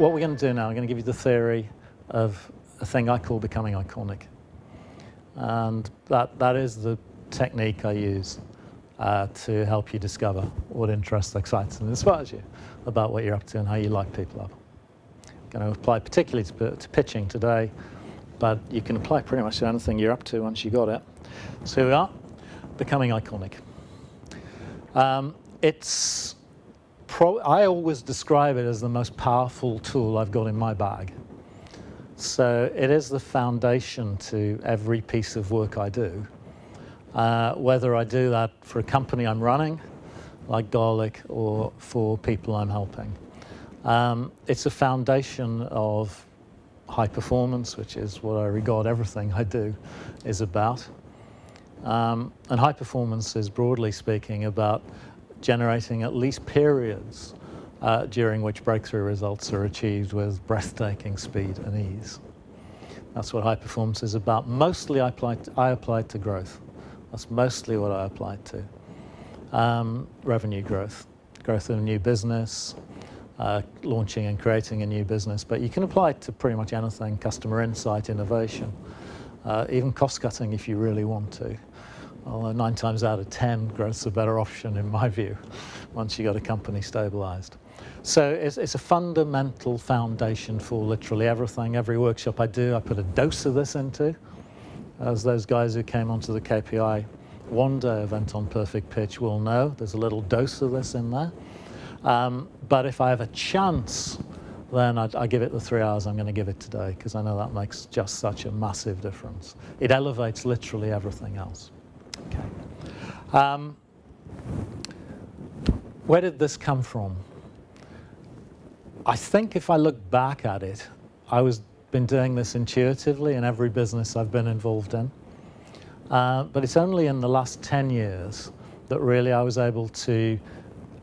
what we're going to do now, I'm going to give you the theory of a thing I call becoming iconic. And that is the technique I use to help you discover what interests, excites, and inspires you about what you're up to and how you light people up. I'm going to apply particularly to pitching today, but you can apply pretty much to anything you're up to once you got it. So here we are, becoming iconic. I always describe it as the most powerful tool I've got in my bag. So it is the foundation to every piece of work I do. Whether I do that for a company I'm running, like Garlik, or for people I'm helping. It's a foundation of high performance, which is what I regard everything I do is about. And high performance is, broadly speaking, about generating at least periods during which breakthrough results are achieved with breathtaking speed and ease. That's what high performance is about. Mostly I apply it to growth. That's mostly what I apply it to. Revenue growth, growth in a new business, launching and creating a new business. But you can apply it to pretty much anything: customer insight, innovation, even cost cutting if you really want to. Although 9 times out of 10, growth's a better option in my view, once you got a company stabilized. So it's a fundamental foundation for literally everything. Every workshop I do, I put a dose of this into. As those guys who came onto the KPI One Day event on Perfect Pitch will know, there's a little dose of this in there. But if I have a chance, then I give it the 3 hours I'm going to give it today, because I know that makes just such a massive difference. It elevates literally everything else. Okay. Where did this come from? I think if I look back at it, been doing this intuitively in every business I've been involved in. But it's only in the last 10 years that really I was able to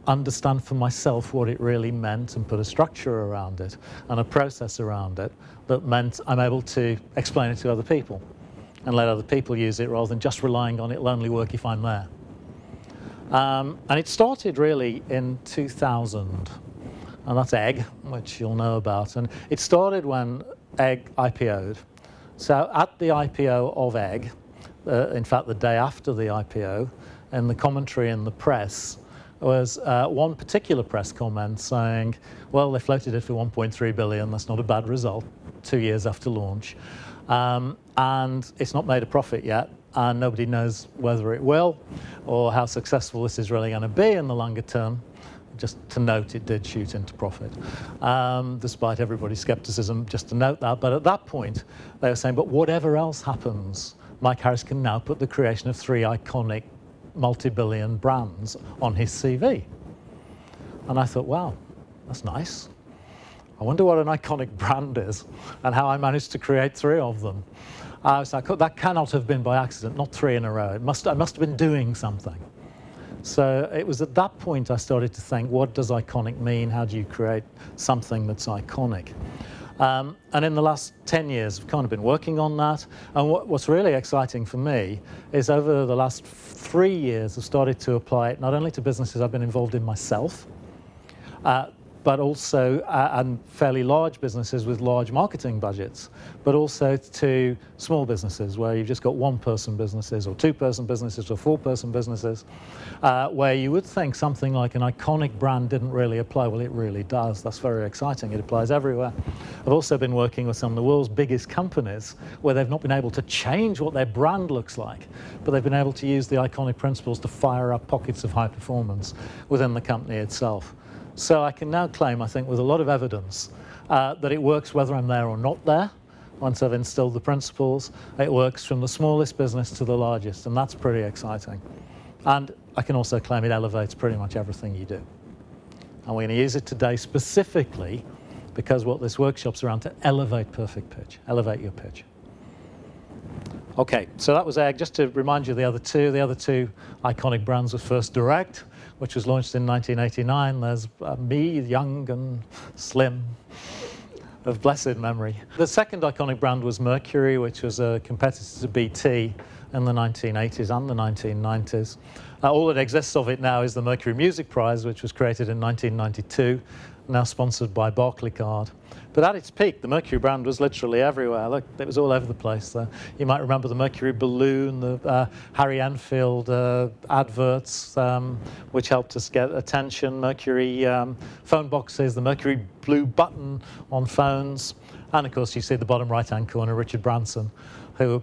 understand for myself what it really meant and put a structure around it and a process around it that meant I'm able to explain it to other people and let other people use it rather than just relying on it will only work if I'm there. And it started really in 2000, and that's Egg, which you'll know about. And it started when Egg IPO'd. So at the IPO of Egg, in fact the day after the IPO, in the commentary in the press, was one particular press comment saying, well, they floated it for 1.3 billion, that's not a bad result, 2 years after launch. And it's not made a profit yet, and nobody knows whether it will or how successful this is really going to be in the longer term. Just to note, it did shoot into profit, despite everybody's skepticism, just to note that. But at that point, they were saying, but whatever else happens, Mike Harris can now put the creation of 3 iconic multi-billion brands on his CV. And I thought, wow, that's nice. I wonder what an iconic brand is and how I managed to create 3 of them. I was like, that cannot have been by accident, not 3 in a row. I must have been doing something. So it was at that point I started to think, what does iconic mean? How do you create something that's iconic? And in the last 10 years, I've kind of been working on that. And what's really exciting for me is over the last 3 years, I've started to apply it not only to businesses I've been involved in myself, but also and fairly large businesses with large marketing budgets, but also to small businesses where you've just got 1-person businesses or 2-person businesses or 4-person businesses, where you would think something like an iconic brand didn't really apply. Well, it really does. That's very exciting. It applies everywhere. I've also been working with some of the world's biggest companies where they've not been able to change what their brand looks like, but they've been able to use the iconic principles to fire up pockets of high performance within the company itself. So I can now claim, I think, with a lot of evidence, that it works whether I'm there or not there. Once I've instilled the principles, it works from the smallest business to the largest, and that's pretty exciting. And I can also claim it elevates pretty much everything you do. And we're going to use it today specifically because what this workshop's around to elevate perfect pitch, elevate your pitch. Okay, so that was Egg. Just to remind you of the other two iconic brands were Firstdirect, which was launched in 1989. There's me, young and slim, of blessed memory. The second iconic brand was Mercury, which was a competitor to BT in the 1980s and the 1990s. All that exists of it now is the Mercury Music Prize, which was created in 1992. now sponsored by Barclaycard. But at its peak, the Mercury brand was literally everywhere. Look, it was all over the place. You might remember the Mercury balloon, the Harry Enfield adverts, which helped us get attention, Mercury phone boxes, the Mercury blue button on phones. And of course, you see the bottom right-hand corner, Richard Branson, who,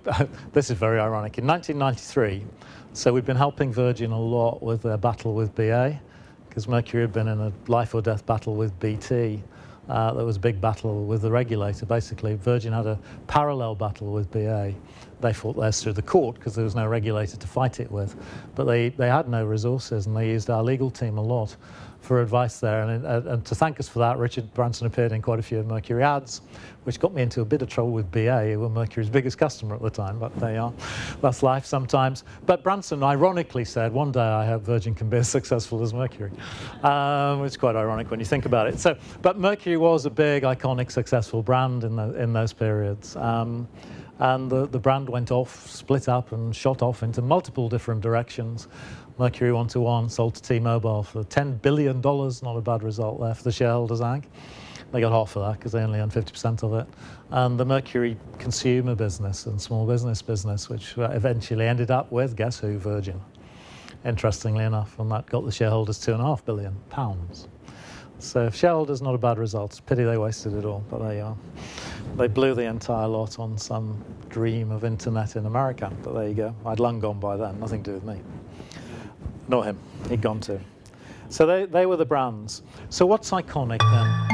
this is very ironic, in 1993, so we'd been helping Virgin a lot with their battle with BA, because Mercury had been in a life or death battle with BT. There was a big battle with the regulator. Basically, Virgin had a parallel battle with BA. They fought theirs through the court because there was no regulator to fight it with. But they had no resources, and they used our legal team a lot for advice there. And to thank us for that, Richard Branson appeared in quite a few Mercury ads, which got me into a bit of trouble with BA, who were Mercury's biggest customer at the time, but there you are. That's life sometimes. But Branson ironically said, one day I hope Virgin can be as successful as Mercury. It's quite ironic when you think about it. But Mercury was a big, iconic, successful brand in those periods. And the brand went off, split up and shot off into multiple different directions. Mercury 1-to-1 sold to T-Mobile for $10 billion, not a bad result there for the shareholders, I think. They got half of that because they only own 50% of it. And the Mercury consumer business and small business, which eventually ended up with, guess who, Virgin, interestingly enough, and that got the shareholders £2.5 billion. So shareholders, not a bad result. It's a pity they wasted it all, but there you are. They blew the entire lot on some dream of internet in America, but there you go. I'd long gone by then, nothing to do with me. Not him, he'd gone too. So they were the brands. So what's iconic then?